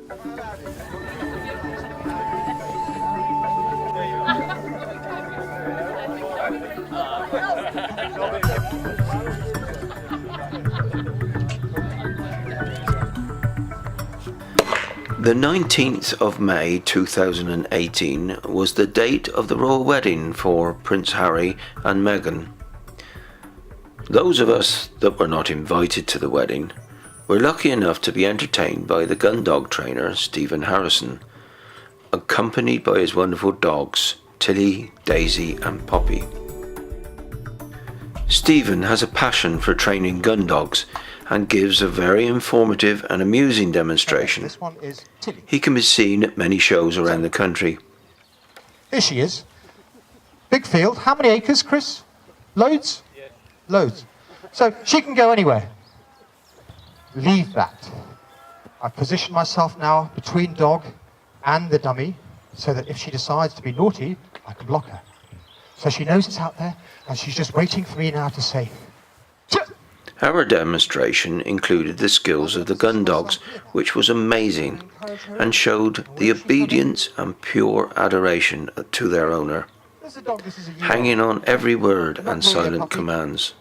The 19th of May 2018 was the date of the royal wedding for Prince Harry and Meghan. Those of us that were not invited to the wedding were lucky enough to be entertained by the Gundog trainer Stephen Harrison, accompanied by his wonderful dogs Tilly, Daisy and Poppy. Stephen has a passion for training Gundogs and gives a very informative and amusing demonstration. This one is Tilly. He can be seen at many shows around the country. Here she is. Big field. How many acres, Chris? Loads? Yeah. Loads. So she can go anywhere. Leave that. I've positioned myself now between dog and the dummy so that if she decides to be naughty, I can block her. So she knows it's out there and she's just waiting for me now to say, Our demonstration included the skills of the Gundogs, which was amazing, and showed the obedience and pure adoration to their owner, hanging on every word and silent commands.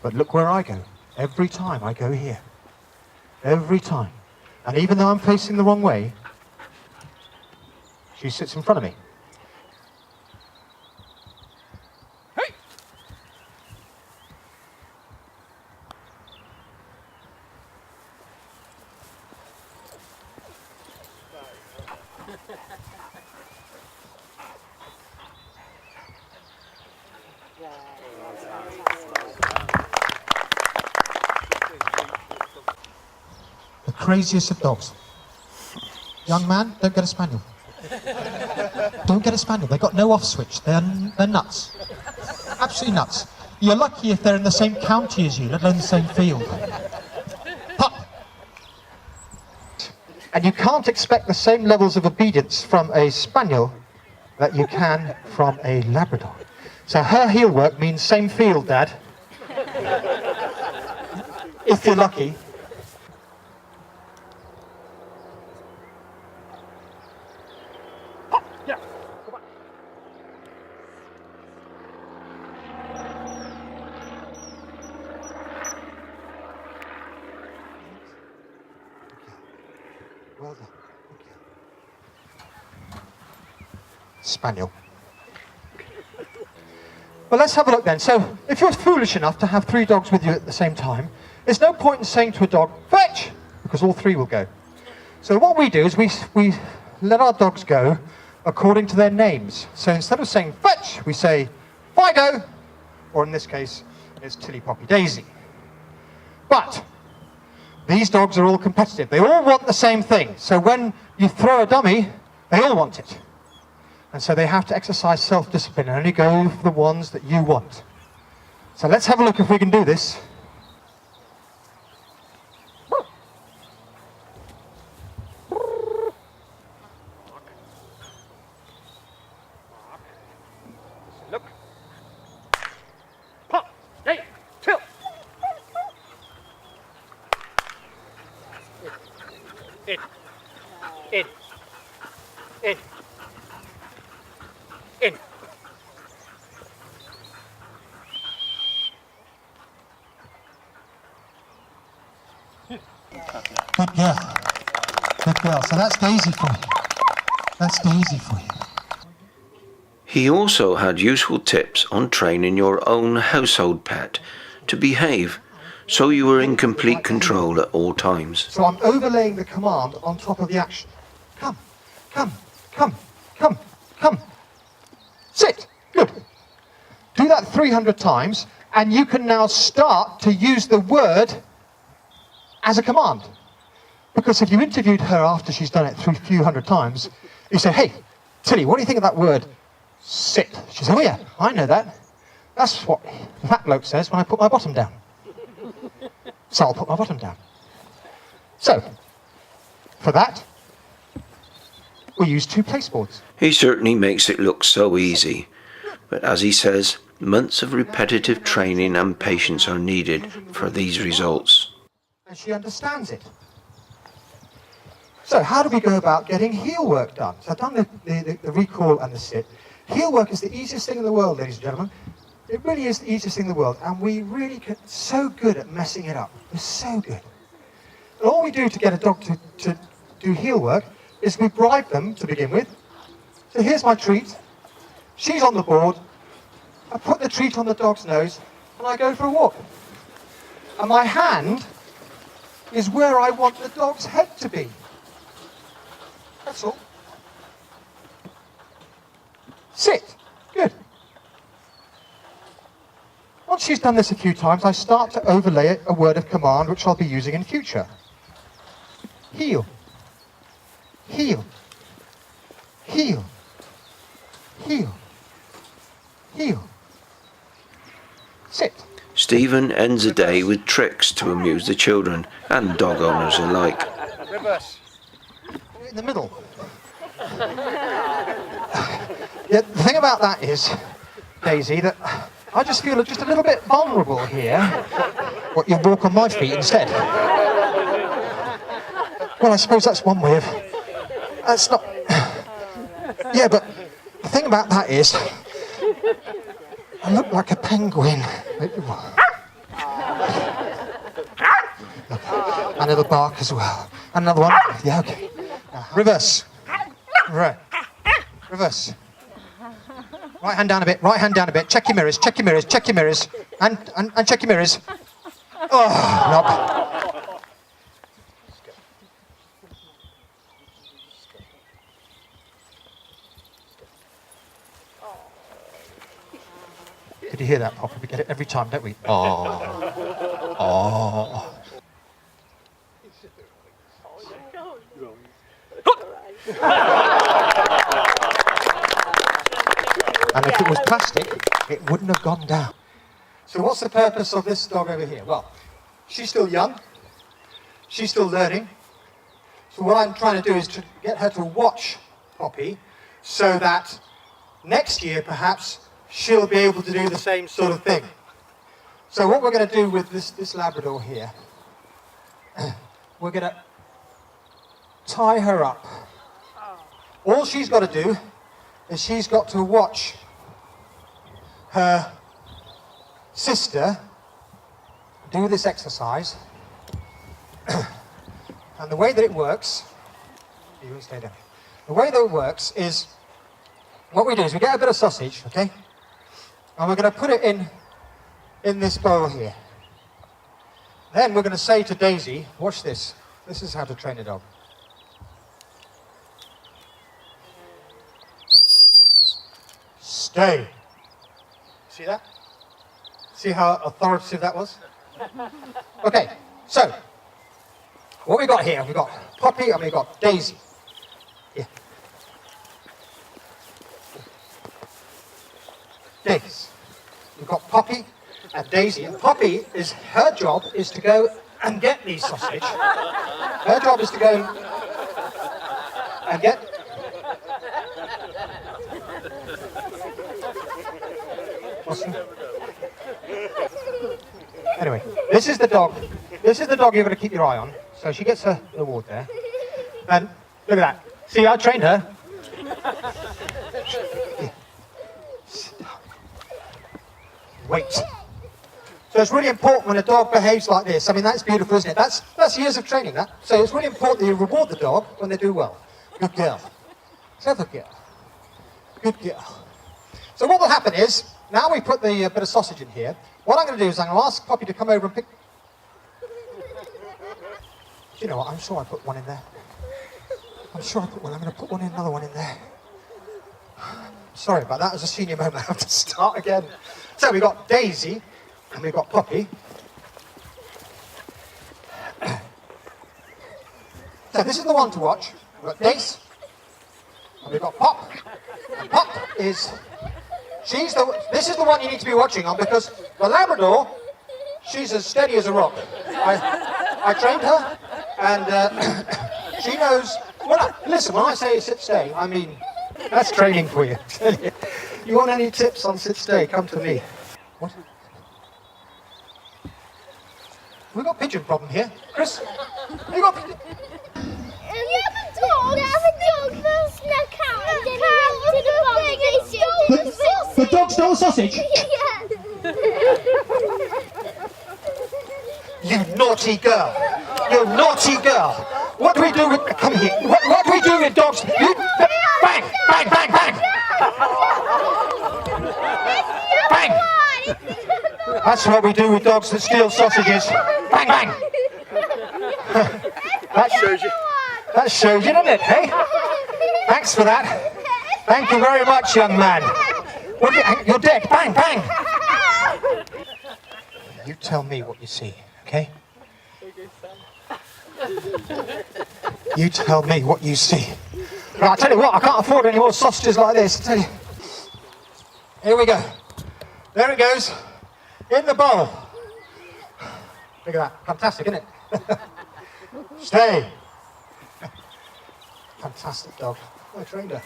But look where I go. Every time I go here. Every time. And even though I'm facing the wrong way, she sits in front of me. The craziest of dogs. Young man, don't get a spaniel. Don't get a spaniel. They've got no off switch. They're nuts. Absolutely nuts. You're lucky if they're in the same county as you, let alone the same field. Pup. And you can't expect the same levels of obedience from a spaniel that you can from a Labrador. So her heel work means same field, Dad. If you're lucky. Yeah. Come on. Well done. Spaniel. Well, let's have a look then. So, if you're foolish enough to have 3 dogs with you at the same time, there's no point in saying to a dog, fetch, because all 3 will go. So what we do is we let our dogs go according to their names. So instead of saying fetch, we say Fido, or in this case, it's Tilly, Poppy, Daisy. But these dogs are all competitive. They all want the same thing. So when you throw a dummy, they all want it. And so they have to exercise self-discipline and only go for the ones that you want. So let's have a look if we can do this. Look. Pop. Hey. Tilt. In. In. In. In. Good girl. Good girl. So that's Daisy for you. That's Daisy for you. He also had useful tips on training your own household pet to behave, so you were in complete control at all times. So I'm overlaying the command on top of the action. Come, come, come, come, come. Sit. Good. Do that 300 times, and you can now start to use the word as a command. Because if you interviewed her after she's done it a few hundred times, you say, hey, Tilly, what do you think of that word? Sit. She said, oh yeah, I know that. That's what the fat bloke says when I put my bottom down. So I'll put my bottom down. So, for that, we use 2 placeboards. He certainly makes it look so easy, but as he says, months of repetitive training and patience are needed for these results. And she understands it. So how do we go about getting heel work done? So I've done the recall and the sit. Heel work is the easiest thing in the world, ladies and gentlemen. It really is the easiest thing in the world, and we really get so good at messing it up. We're so good. And all we do to get a dog to do heel work is we bribe them to begin with. So here's my treat. She's on the board. I put the treat on the dog's nose, and I go for a walk. And my hand is where I want the dog's head to be. That's all. Sit. Good. Once she's done this a few times, I start to overlay a word of command which I'll be using in future. Heel. Heel. Heel. Heel. Heel. Sit. Stephen ends the day with tricks to amuse the children and dog owners alike. Reverse. In the middle. Yeah, the thing about that is, Daisy, that I just feel just a little bit vulnerable here. What, you walk on my feet instead? Well, I suppose that's one way of... That's not... Yeah, but the thing about that is, I look like a penguin. And it'll bark as well. Another one. Yeah, okay. Reverse. Right. Reverse. Right hand down a bit, right hand down a bit. Check your mirrors, check your mirrors, check your mirrors. And check your mirrors. Oh, knob. Did you hear that, Papa? We get it every time, don't we? Oh. Oh. And if it was plastic, it wouldn't have gone down. So what's the purpose of this dog over here? Well, she's still young. She's still learning. So what I'm trying to do is to get her to watch Poppy so that next year, perhaps, she'll be able to do the same sort of thing. So what we're going to do with this Labrador here, we're going to tie her up. All she's got to do is she's got to watch her sister do this exercise. And the way that it works, you can stay down. The way that it works is, what we do is we get a bit of sausage, okay? And we're going to put it in this bowl here. Then we're going to say to Daisy, watch this. This is how to train a dog. Stay. See that? See how authoritative that was? Okay, so what we got here, we've got Poppy and we've got Daisy. Yeah. Daisy. We've got Poppy and Daisy. And Poppy, her job is to go and get these sausage. Her job is to go and get... Anyway, this is the dog. This is the dog you're going to keep your eye on. So she gets her reward there. And look at that. See, I trained her. Yeah. Wait. So it's really important when a dog behaves like this. I mean, that's beautiful, isn't it? That's years of training, that. So it's really important that you reward the dog when they do well. Good girl. Clever girl. Good girl. So what will happen is, now we put the bit of sausage in here, what I'm going to do is I'm going to ask Poppy to come over and pick... You know what, I'm sure I put one in there. I'm sure I put one. I'm going to put another one in there. Sorry about that, it was a senior moment. I have to start again. So we've got Daisy, and we've got Poppy. So this is the one to watch. We've got Dace, and we've got Pop. And Pop is... This is the one you need to be watching on, because the Labrador, she's as steady as a rock. I trained her, and she knows... Listen, when I say sit stay, I mean, that's training for you. You want any tips on sit stay, come to me. What? We've got pigeon problem here. Chris, you got pigeon? The dog stole the sausage? You naughty girl! You naughty girl! What do we do with... Come here. What do we do with dogs? You... Bang! Bang! Bang! Bang! Bang! That's what we do with dogs that steal sausages. Bang! Bang! That shows you, doesn't it, hey? Thanks for that. Thank you very much, young man. You're dead. Bang! Bang! You tell me what you see, okay? You tell me what you see. Right, I'll tell you what, I can't afford any more sausages like this, I tell you. Here we go. There it goes. In the bowl. Look at that. Fantastic, isn't it? Stay. Fantastic dog. I trained her.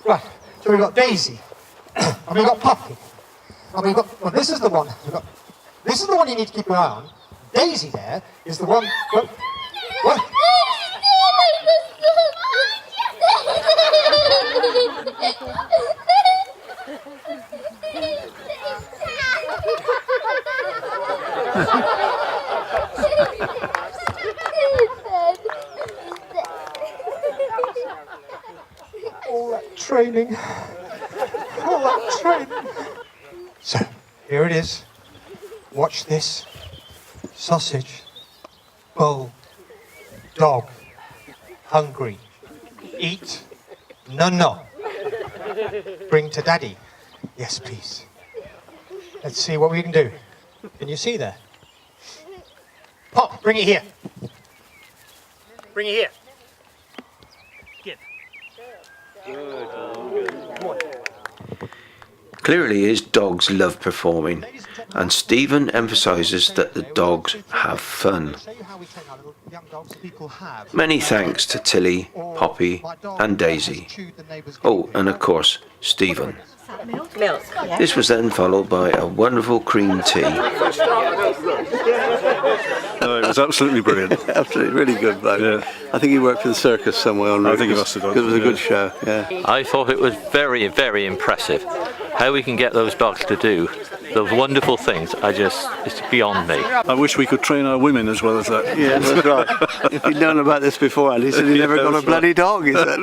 Right, so we've got Daisy. And we've got Puppy. And we've got, well, this is the one. This is the one you need to keep your eye on. Daisy there is the one... What? All that training. All that training. So, here it is. Watch this. Sausage. Bull. Dog. Hungry. Eat. No. Bring to Daddy. Yes, please. Let's see what we can do. Can you see there? Pop, bring it here. Bring it here. Give. Come on. Clearly his dogs love performing, and Stephen emphasises that the dogs have fun. Many thanks to Tilly, Poppy and Daisy. Oh, and of course, Stephen. Milk. This was then followed by a wonderful cream tea. No, it was absolutely brilliant. Absolutely, really good bloke. Yeah. I think he worked for the circus somewhere on I think he must have done. It was a Yeah. good show, yeah. I thought it was very, very impressive. How we can get those dogs to do those wonderful things, it's beyond me. I wish we could train our women as well as that. Yeah, that's right. If he'd known about this beforehand, he said he never got a that's bloody dog, he said.